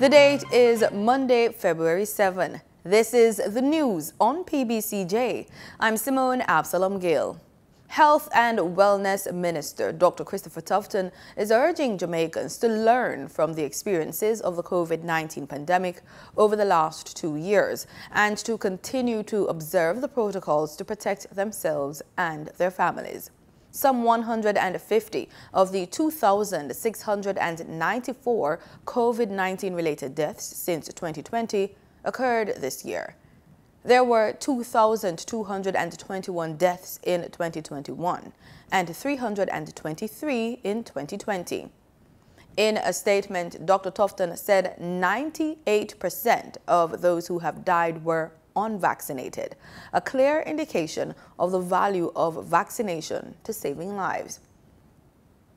The date is Monday, February 7. This is the news on PBCJ. I'm Simone Absalom Gill. Health and Wellness Minister Dr. Christopher Tufton is urging Jamaicans to learn from the experiences of the COVID-19 pandemic over the last 2 years and to continue to observe the protocols to protect themselves and their families. Some 150 of the 2,694 COVID-19 related deaths since 2020 occurred this year. There were 2,221 deaths in 2021 and 323 in 2020. In a statement, Dr. Tufton said 98% of those who have died were unvaccinated, a clear indication of the value of vaccination to saving lives.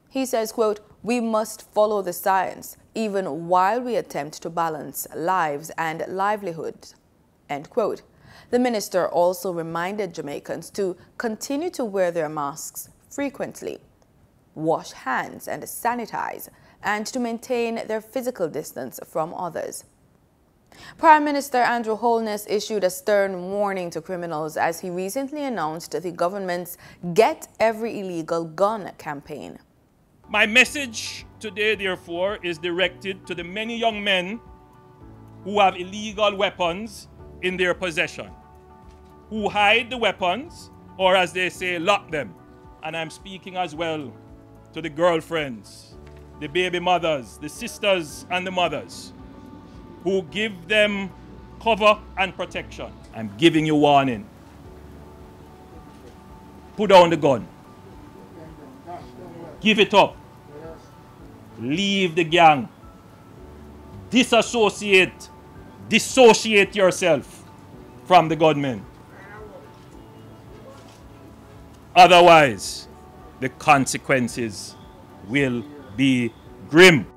He says, quote, "We must follow the science even while we attempt to balance lives and livelihoods," end quote. The minister also reminded Jamaicans to continue to wear their masks frequently, wash hands and sanitize, and to maintain their physical distance from others. Prime Minister Andrew Holness issued a stern warning to criminals as he recently announced the government's Get Every Illegal Gun campaign. My message today, therefore, is directed to the many young men who have illegal weapons in their possession, who hide the weapons, or as they say, lock them. And I'm speaking as well to the girlfriends, the baby mothers, the sisters and the mothers who give them cover and protection. I'm giving you warning. Put down the gun. Give it up. Leave the gang. Dissociate yourself from the gunmen. Otherwise, the consequences will be grim.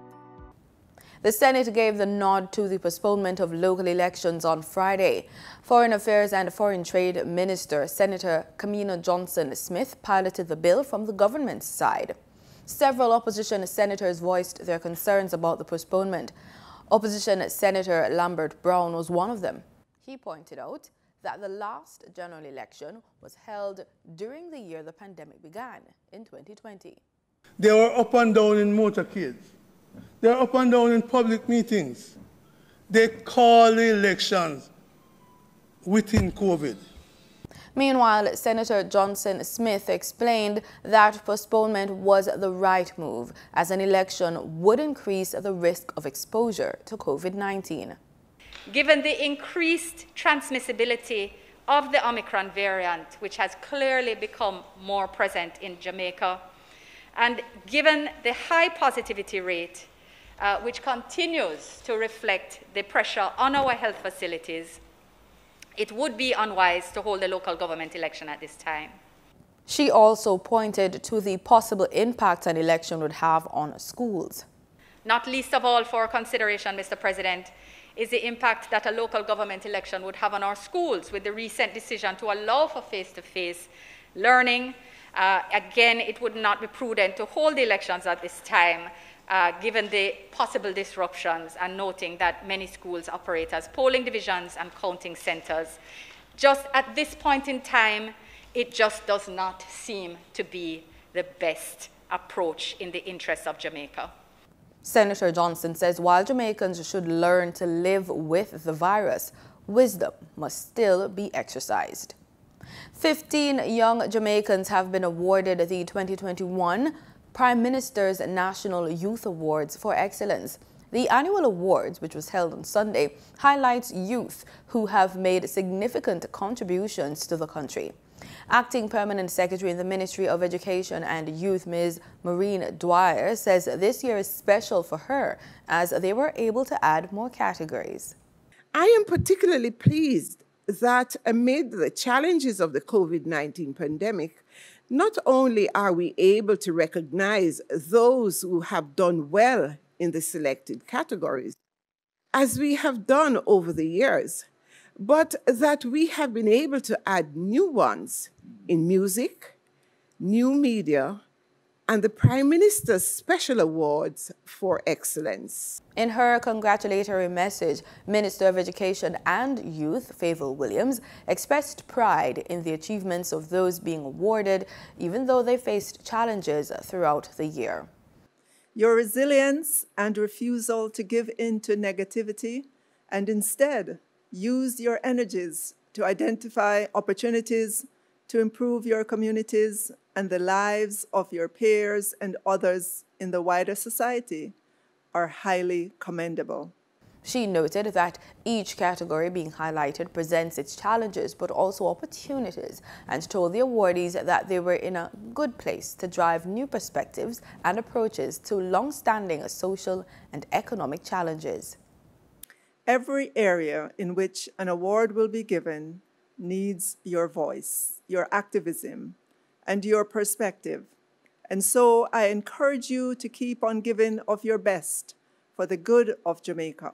The Senate gave the nod to the postponement of local elections on Friday. Foreign Affairs and Foreign Trade Minister Senator Kamina Johnson-Smith piloted the bill from the government's side. Several opposition senators voiced their concerns about the postponement. Opposition Senator Lambert Brown was one of them. He pointed out that the last general election was held during the year the pandemic began, in 2020. They were up and down in motorcades. They're up and down in public meetings. They call the elections within COVID. Meanwhile, Senator Johnson-Smith explained that postponement was the right move, as an election would increase the risk of exposure to COVID-19. Given the increased transmissibility of the Omicron variant, which has clearly become more present in Jamaica, and given the high positivity rate, which continues to reflect the pressure on our health facilities, it would be unwise to hold a local government election at this time. She also pointed to the possible impact an election would have on schools. Not least of all for consideration, Mr. President, is the impact that a local government election would have on our schools with the recent decision to allow for face-to-face learning. Again, it would not be prudent to hold the elections at this time, given the possible disruptions, and noting that many schools operate as polling divisions and counting centers. Just at this point in time, it just does not seem to be the best approach in the interests of Jamaica. Senator Johnson says while Jamaicans should learn to live with the virus, wisdom must still be exercised. 15 young Jamaicans have been awarded the 2021 Prime Minister's National Youth Awards for Excellence. The annual awards, which was held on Sunday, highlights youth who have made significant contributions to the country. Acting Permanent Secretary in the Ministry of Education and Youth, Ms. Maureen Dwyer, says this year is special for her as they were able to add more categories. I am particularly pleased that amid the challenges of the COVID-19 pandemic, not only are we able to recognize those who have done well in the selected categories, as we have done over the years, but that we have been able to add new ones in music, new media, and the Prime Minister's Special Awards for Excellence. In her congratulatory message, Minister of Education and Youth, Favour Williams, expressed pride in the achievements of those being awarded, even though they faced challenges throughout the year. Your resilience and refusal to give in to negativity and instead use your energies to identify opportunities to improve your communities and the lives of your peers and others in the wider society are highly commendable. She noted that each category being highlighted presents its challenges but also opportunities, and told the awardees that they were in a good place to drive new perspectives and approaches to long-standing social and economic challenges. Every area in which an award will be given needs your voice, your activism, and your perspective. And so I encourage you to keep on giving of your best for the good of Jamaica.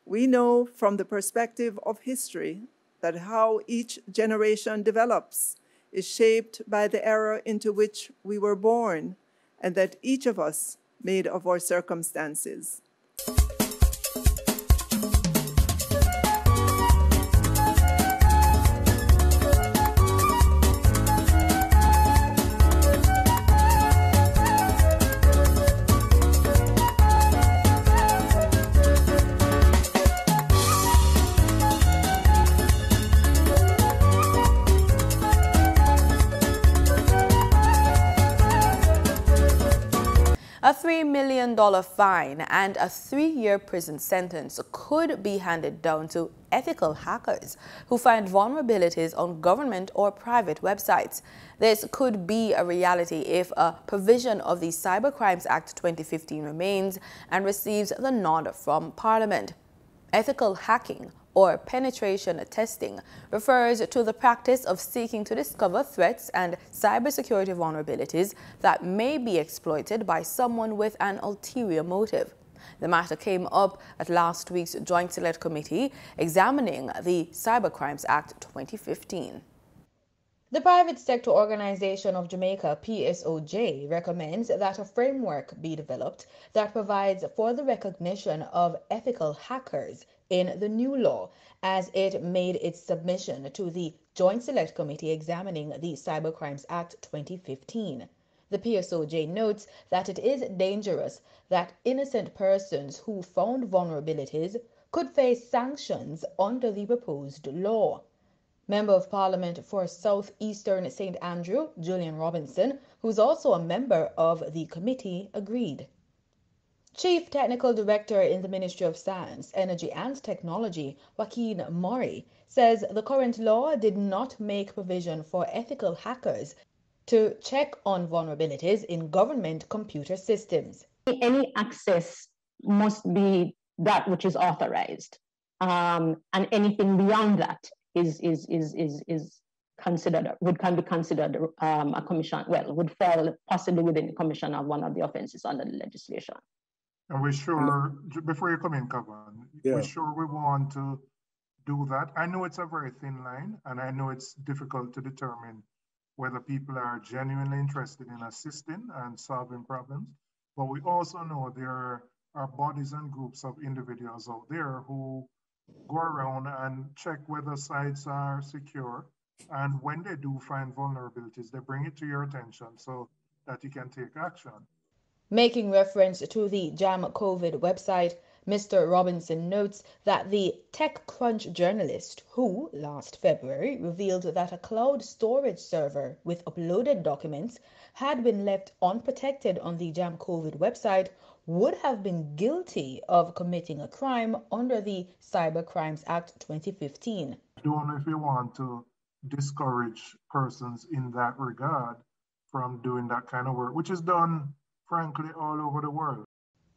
We know from the perspective of history that how each generation develops is shaped by the era into which we were born, and that each of us made of our circumstances. A $3 million fine and a 3-year prison sentence could be handed down to ethical hackers who find vulnerabilities on government or private websites. This could be a reality if a provision of the Cybercrimes Act 2015 remains and receives the nod from Parliament. Ethical hacking, or penetration testing, refers to the practice of seeking to discover threats and cybersecurity vulnerabilities that may be exploited by someone with an ulterior motive. The matter came up at last week's Joint Select Committee examining the Cybercrimes Act 2015. The Private Sector Organization of Jamaica, PSOJ, recommends that a framework be developed that provides for the recognition of ethical hackers in the new law, as it made its submission to the Joint Select Committee examining the Cybercrimes Act 2015. The PSOJ notes that it is dangerous that innocent persons who found vulnerabilities could face sanctions under the proposed law. Member of Parliament for South Eastern St. Andrew, Julian Robinson, who is also a member of the committee, agreed. Chief Technical Director in the Ministry of Science, Energy and Technology, Joaquin Murray, says the current law did not make provision for ethical hackers to check on vulnerabilities in government computer systems. Any access must be that which is authorized, and anything beyond that is considered, can be considered a commission, well, would fall possibly within the commission of one of the offenses under the legislation. And we're sure, before you come in, Kevin, we're sure we want to do that. I know it's a very thin line, and I know it's difficult to determine whether people are genuinely interested in assisting and solving problems, but we also know there are bodies and groups of individuals out there who go around and check whether sites are secure, and when they do find vulnerabilities, they bring it to your attention so that you can take action. Making reference to the Jam COVID website, Mr. Robinson notes that the TechCrunch journalist who, last February, revealed that a cloud storage server with uploaded documents had been left unprotected on the Jam COVID website would have been guilty of committing a crime under the Cybercrimes Act 2015. I don't know if you want to discourage persons in that regard from doing that kind of work, which is done, frankly, all over the world.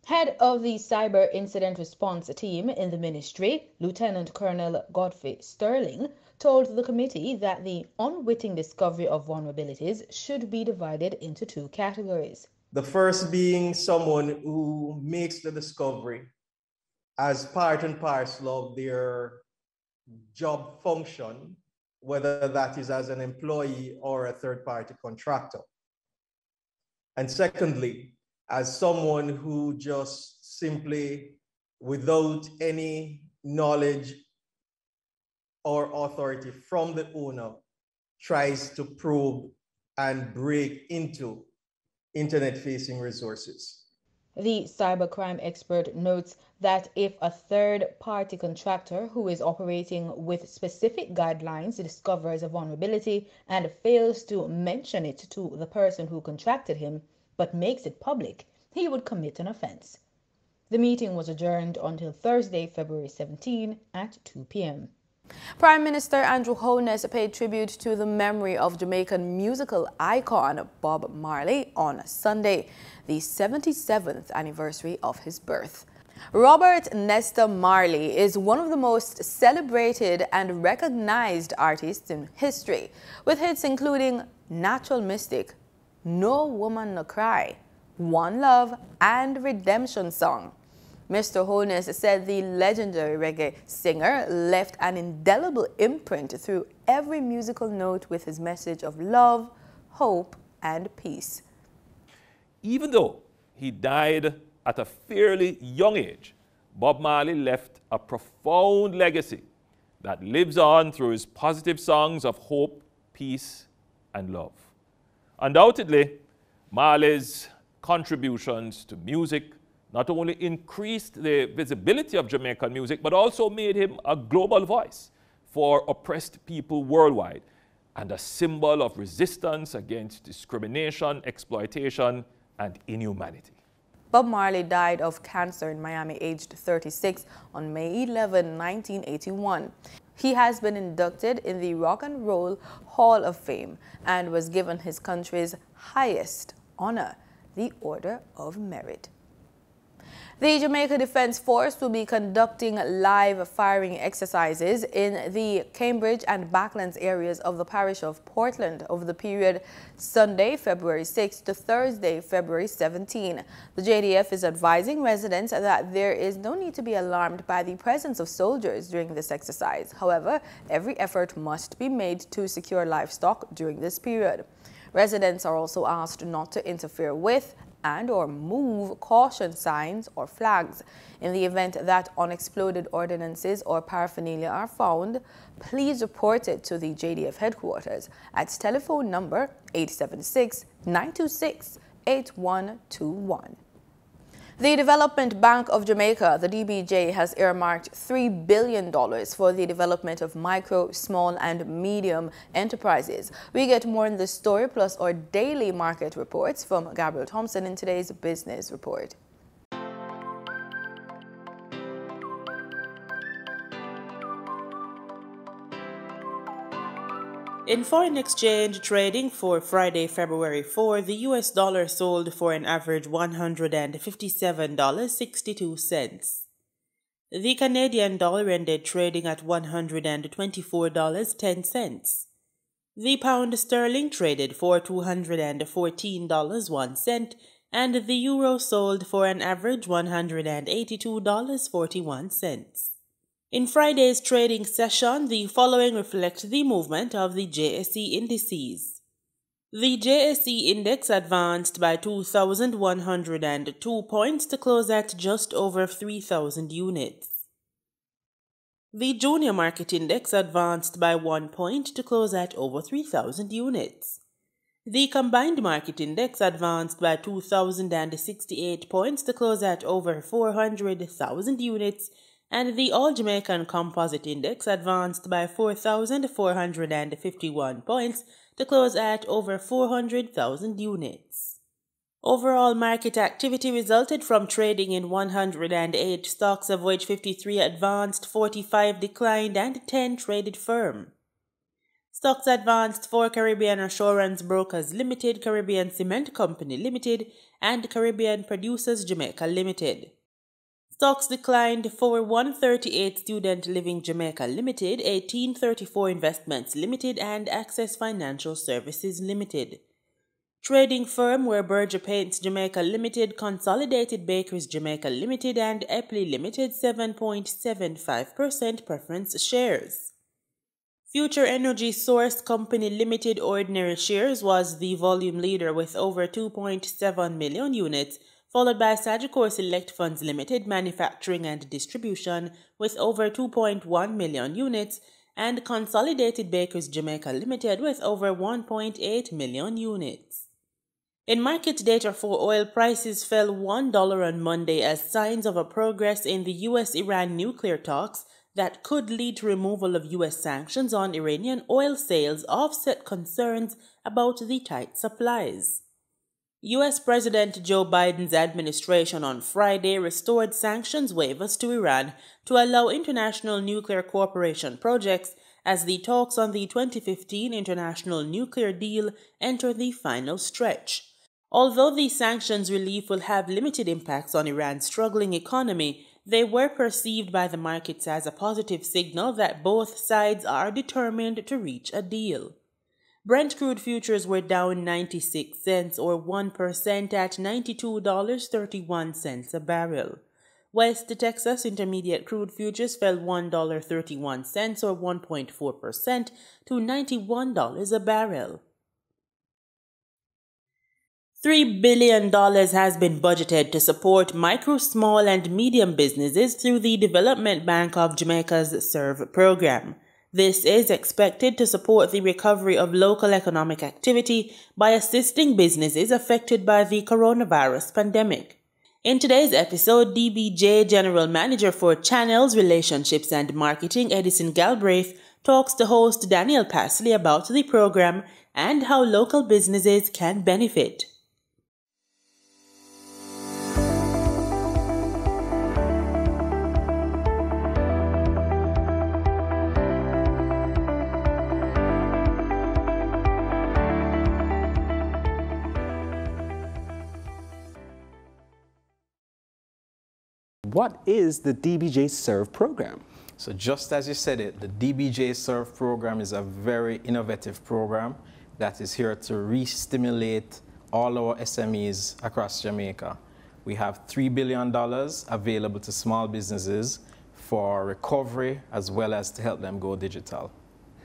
Head of the Cyber Incident Response Team in the ministry, Lieutenant Colonel Godfrey Sterling, told the committee that the unwitting discovery of vulnerabilities should be divided into 2 categories. The first being someone who makes the discovery as part and parcel of their job function, whether that is as an employee or a third-party contractor. And secondly, as someone who just simply, without any knowledge or authority from the owner, tries to probe and break into internet-facing resources. The cybercrime expert notes that if a third-party contractor who is operating with specific guidelines discovers a vulnerability and fails to mention it to the person who contracted him, but makes it public, he would commit an offense. The meeting was adjourned until Thursday, February 17 at 2 p.m. Prime Minister Andrew Holness paid tribute to the memory of Jamaican musical icon Bob Marley on Sunday, the 77th anniversary of his birth. Robert Nesta Marley is one of the most celebrated and recognized artists in history, with hits including Natural Mystic, No Woman No Cry, One Love, and Redemption Song. Mr. Holness said the legendary reggae singer left an indelible imprint through every musical note with his message of love, hope, and peace. Even though he died at a fairly young age, Bob Marley left a profound legacy that lives on through his positive songs of hope, peace, and love. Undoubtedly, Marley's contributions to music not only increased the visibility of Jamaican music, but also made him a global voice for oppressed people worldwide and a symbol of resistance against discrimination, exploitation, and inhumanity. Bob Marley died of cancer in Miami, aged 36, on May 11, 1981. He has been inducted in the Rock and Roll Hall of Fame and was given his country's highest honor, the Order of Merit. The Jamaica Defense Force will be conducting live firing exercises in the Cambridge and Backlands areas of the parish of Portland over the period Sunday, February 6 to Thursday, February 17. The JDF is advising residents that there is no need to be alarmed by the presence of soldiers during this exercise. However, every effort must be made to secure livestock during this period. Residents are also asked not to interfere with and/or move caution signs or flags. In the event that unexploded ordnances or paraphernalia are found, please report it to the JDF headquarters at telephone number 876-926-8121. The Development Bank of Jamaica, the DBJ, has earmarked $3 billion for the development of micro, small, and medium enterprises. We get more in this story, plus our daily market reports from Gabriel Thompson in today's Business Report. In foreign exchange trading for Friday, February 4, the US dollar sold for an average $157.62. The Canadian dollar ended trading at $124.10. The pound sterling traded for $214.01, and the euro sold for an average $182.41. In Friday's trading session, the following reflect the movement of the JSE indices. The JSE index advanced by 2,102 points to close at just over 3,000 units. The junior market index advanced by 1 point to close at over 3,000 units. The combined market index advanced by 2,068 points to close at over 400,000 units, and the All-Jamaican Composite Index advanced by 4,451 points to close at over 400,000 units. Overall market activity resulted from trading in 108 stocks, of which 53 advanced, 45 declined, and 10 traded firm. Stocks advanced for Caribbean Assurance Brokers Limited, Caribbean Cement Company Limited, and Caribbean Producers Jamaica Limited. Stocks declined for 138 Student Living Jamaica Limited, 1834 Investments Limited, and Access Financial Services Limited. Trading firm were Berger Paints Jamaica Limited, Consolidated Bakers Jamaica Limited, and Epley Limited 7.75% preference shares. Future Energy Source Company Limited ordinary shares was the volume leader with over 2.7 million units, followed by Sagicor Select Funds Limited Manufacturing and Distribution with over 2.1 million units, and Consolidated Bakers Jamaica Limited with over 1.8 million units. In market data for oil, prices fell $1 on Monday as signs of a progress in the U.S.-Iran nuclear talks that could lead to removal of U.S. sanctions on Iranian oil sales offset concerns about the tight supplies. U.S. President Joe Biden's administration on Friday restored sanctions waivers to Iran to allow International Nuclear Cooperation projects as the talks on the 2015 International Nuclear Deal enter the final stretch. Although the sanctions relief will have limited impacts on Iran's struggling economy, they were perceived by the markets as a positive signal that both sides are determined to reach a deal. Brent crude futures were down 96 cents or 1% at $92.31 a barrel. West Texas Intermediate crude futures fell $1.31 or 1.4% to $91 a barrel. $3 billion has been budgeted to support micro, small, and medium businesses through the Development Bank of Jamaica's SERVE program. This is expected to support the recovery of local economic activity by assisting businesses affected by the coronavirus pandemic. In today's episode, DBJ General Manager for Channels, Relationships and Marketing, Edison Galbraith, talks to host Daniel Pasley about the program and how local businesses can benefit. What is the DBJ SERVE program? So just as you said it, the DBJ SERVE program is a very innovative program that is here to re-stimulate all our SMEs across Jamaica. We have $3 billion available to small businesses for recovery as well as to help them go digital.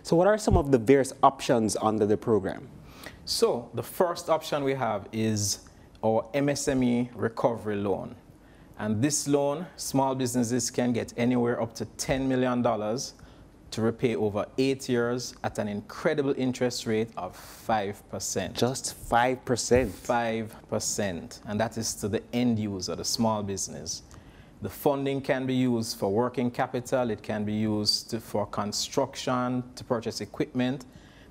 So what are some of the various options under the program? So the first option we have is our MSME recovery loan. And this loan, small businesses can get anywhere up to $10 million to repay over 8 years at an incredible interest rate of 5%. Just 5%? 5%. And that is to the end user, the small business. The funding can be used for working capital. It can be used for construction, to purchase equipment.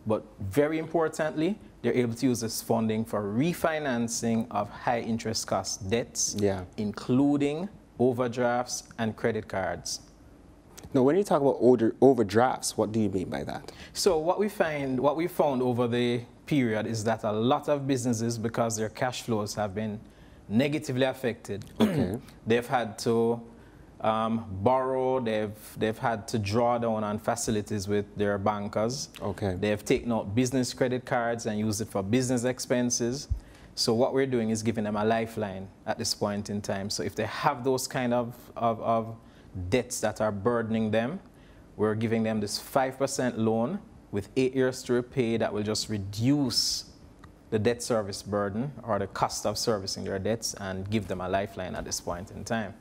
But very importantly, they're able to use this funding for refinancing of high interest cost debts, including overdrafts and credit cards. Now, when you talk about overdrafts, what do you mean by that? So what we found over the period is that a lot of businesses, because their cash flows have been negatively affected, they've had to borrow, they've had to draw down on facilities with their bankers. They've taken out business credit cards and used it for business expenses. So what we're doing is giving them a lifeline at this point in time. So if they have those kind of debts that are burdening them, we're giving them this 5% loan with 8 years to repay that will just reduce the debt service burden or the cost of servicing their debts and give them a lifeline at this point in time.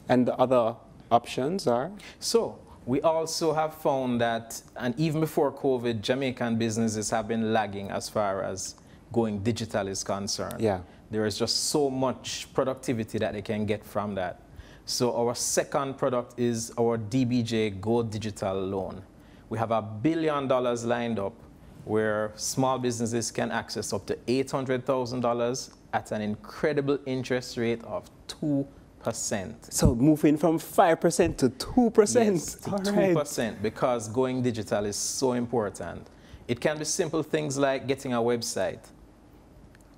And the other options are? So we also have found that, and even before COVID, Jamaican businesses have been lagging as far as going digital is concerned. There is just so much productivity that they can get from that. So our second product is our DBJ Go Digital loan. We have $1 billion lined up where small businesses can access up to $800,000 at an incredible interest rate of 2%. So moving from 5% to 2%. Yes, to 2%, because going digital is so important. It can be simple things like getting a website,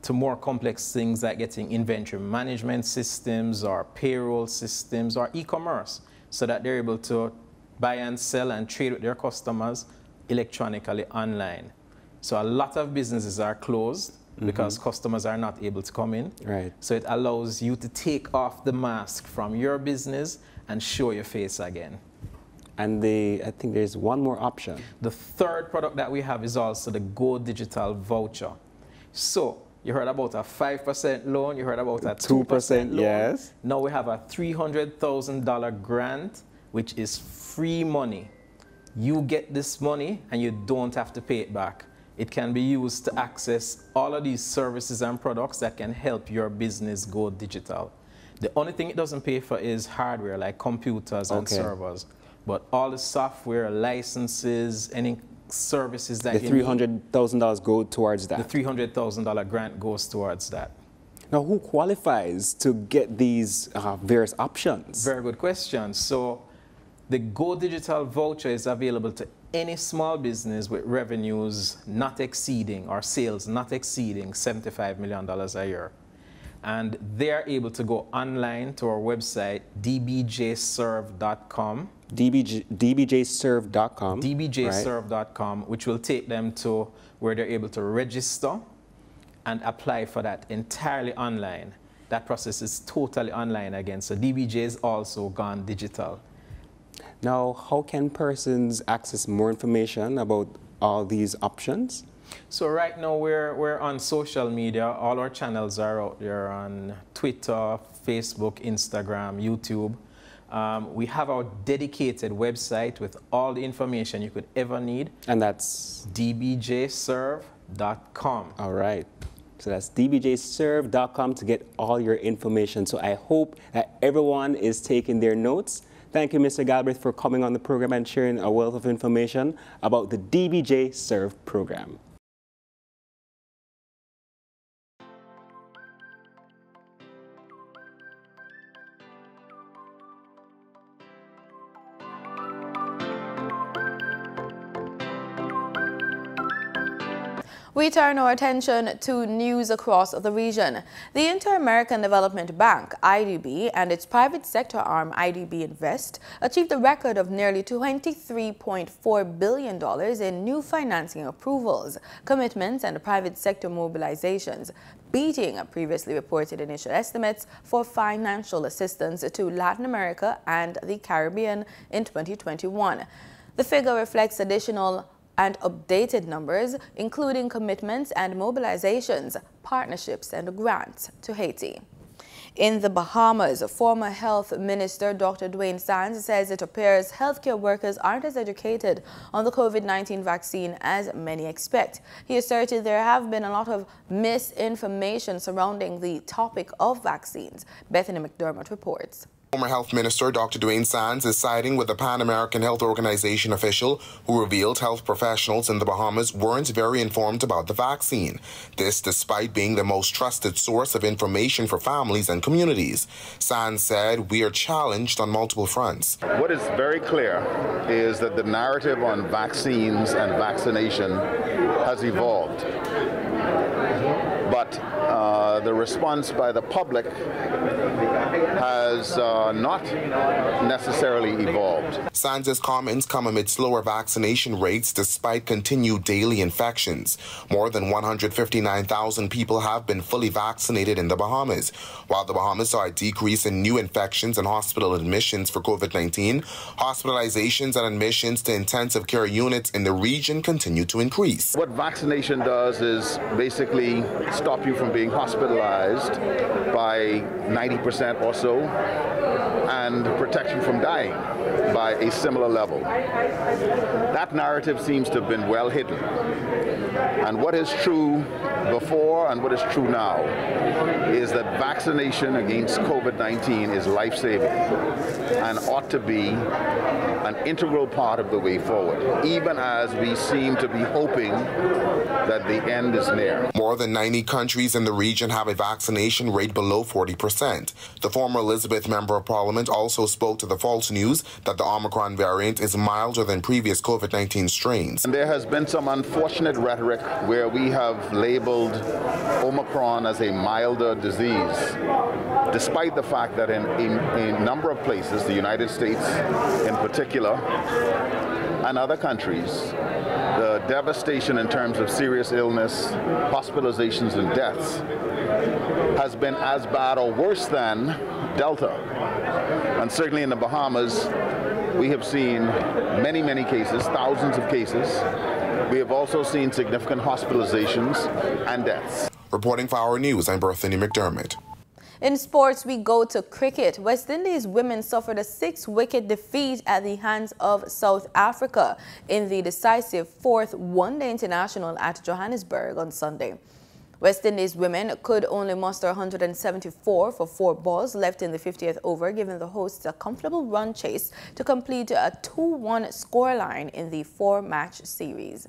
to more complex things like getting inventory management systems or payroll systems or e-commerce, so that they're able to buy and sell and trade with their customers electronically online. So a lot of businesses are closed because customers are not able to come in. So it allows you to take off the mask from your business and show your face again. And I think there's one more option. The third product that we have is also the Go Digital voucher. So you heard about a 5% loan, you heard about a 2% loan. Yes. Now we have a $300,000 grant, which is free money. You get this money and you don't have to pay it back. It can be used to access all of these services and products that can help your business go digital. The only thing it doesn't pay for is hardware, like computers and servers. But all the software, licenses, any services that the $300,000 go towards that. The $300,000 grant goes towards that. Now, who qualifies to get these various options? Very good question. So the Go Digital voucher is available to any small business with revenues not exceeding, or sales not exceeding $75 million a year. And they're able to go online to our website, pbcjserve.com. pbcjserve.com. pbcjserve.com, right, which will take them to where they're able to register and apply for that entirely online. That process is totally online again. So DBJ is also gone digital. Now, how can persons access more information about all these options? So right now we're on social media. All our channels are out there on Twitter, Facebook, Instagram, YouTube. We have our dedicated website with all the information you could ever need. And that's? pbcjserve.com. All right. So that's pbcjserve.com to get all your information. So I hope that everyone is taking their notes. Thank you, Mr. Galbraith, for coming on the program and sharing a wealth of information about the DBJ Serve program. We turn our attention to news across the region. The Inter-American Development Bank, IDB, and its private sector arm, IDB Invest, achieved a record of nearly $23.4 billion in new financing approvals, commitments, and private sector mobilizations, beating previously reported initial estimates for financial assistance to Latin America and the Caribbean in 2021. The figure reflects additional and updated numbers, including commitments and mobilizations, partnerships, and grants to Haiti. In the Bahamas, former Health Minister Dr. Dwayne Sands says it appears healthcare workers aren't as educated on the COVID-19 vaccine as many expect. He asserted there have been a lot of misinformation surrounding the topic of vaccines. Bethany McDermott reports. Former Health Minister Dr. Dwayne Sands is siding with the Pan American Health Organization official who revealed health professionals in the Bahamas weren't very informed about the vaccine. This despite being the most trusted source of information for families and communities. Sands said, "We are challenged on multiple fronts." What is very clear is that the narrative on vaccines and vaccination has evolved. But the response by the public has not necessarily evolved. Sands' comments come amid slower vaccination rates despite continued daily infections. More than 159,000 people have been fully vaccinated in the Bahamas. While the Bahamas saw a decrease in new infections and hospital admissions for COVID-19, hospitalizations and admissions to intensive care units in the region continue to increase. What vaccination does is basically stop you from being hospitalized by 90% or so and protect you from dying by a similar level. That narrative seems to have been well hidden. And what is true before and what is true now is that vaccination against COVID-19 is life-saving and ought to be an integral part of the way forward, even as we seem to be hoping that the end is near. More than 90 countries in the region have a vaccination rate below 40%. The former Elizabeth Member of Parliament also spoke to the false news that the Omicron variant is milder than previous COVID-19 strains. And there has been some unfortunate rhetoric where we have labeled Omicron as a milder disease, despite the fact that in a number of places, the United States in particular, and other countries, the devastation in terms of serious illness, hospitalizations, and deaths has been as bad or worse than Delta. And certainly in the Bahamas, we have seen many, many cases, thousands of cases. We have also seen significant hospitalizations and deaths. Reporting for Our News, I'm Berthany McDermott. In sports, we go to cricket. West Indies women suffered a 6-wicket defeat at the hands of South Africa in the decisive 4th one-day international at Johannesburg on Sunday. West Indies women could only muster 174 for 4 balls left in the 50th over, giving the hosts a comfortable run chase to complete a 2-1 scoreline in the 4-match series.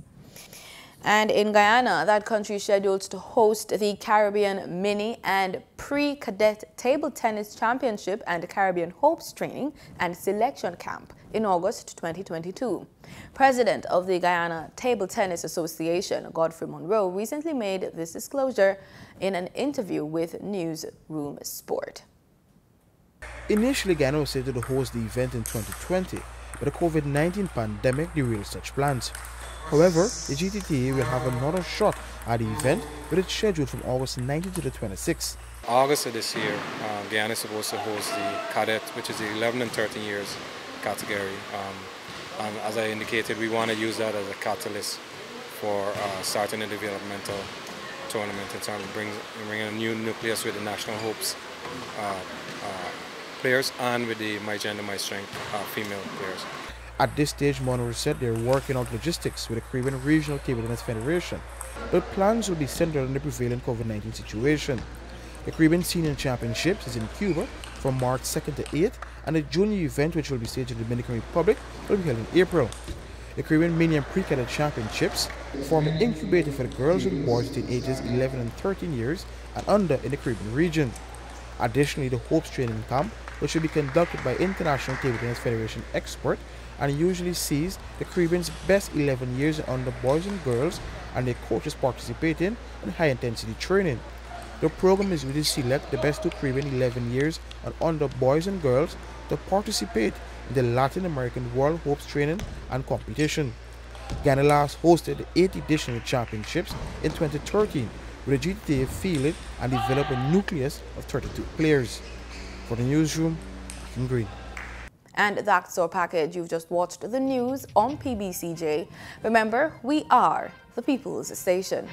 And in Guyana, that country is scheduled to host the Caribbean Mini and Pre-Cadet Table Tennis Championship and Caribbean Hopes Training and Selection Camp in August 2022. President of the Guyana Table Tennis Association, Godfrey Monroe, recently made this disclosure in an interview with Newsroom Sport. Initially, Guyana was set to host the event in 2020, but the COVID-19 pandemic derailed such plans. However, the GTTA will have another shot at the event, with it scheduled from August 19th to the 26th. August of this year, Guyana is supposed to host the Cadet, which is the 11 and 13 years category. And as I indicated, we want to use that as a catalyst for starting a developmental tournament in terms of bringing a new nucleus with the National Hopes players and with the My Gender, My Strength female players. At this stage, Monroe said they're working out logistics with the Caribbean Regional Table Tennis Federation, but plans will be centered on the prevailing COVID-19 situation. The Caribbean Senior Championships is in Cuba from March 2nd to 8th, and the junior event, which will be staged in the Dominican Republic, will be held in April. The Caribbean Mini and Pre-Cadet Championships form an incubator for the girls and boys between ages 11 and 13 years and under in the Caribbean region. Additionally, the Hopes Training Camp, which will be conducted by International Table Tennis Federation expert, and usually sees the Caribbean's best 11 years and under boys and girls and their coaches participating in high-intensity training. The program is really to select the best 2 Caribbean 11 years and under boys and girls to participate in the Latin American World Hopes Training and Competition. Ghana last hosted the 8th edition of the championships in 2013, where the GTTA fielded and developed a nucleus of 32 players. For the newsroom, Kim Green. And that's our package. You've just watched the news on PBCJ. Remember, we are the People's Station.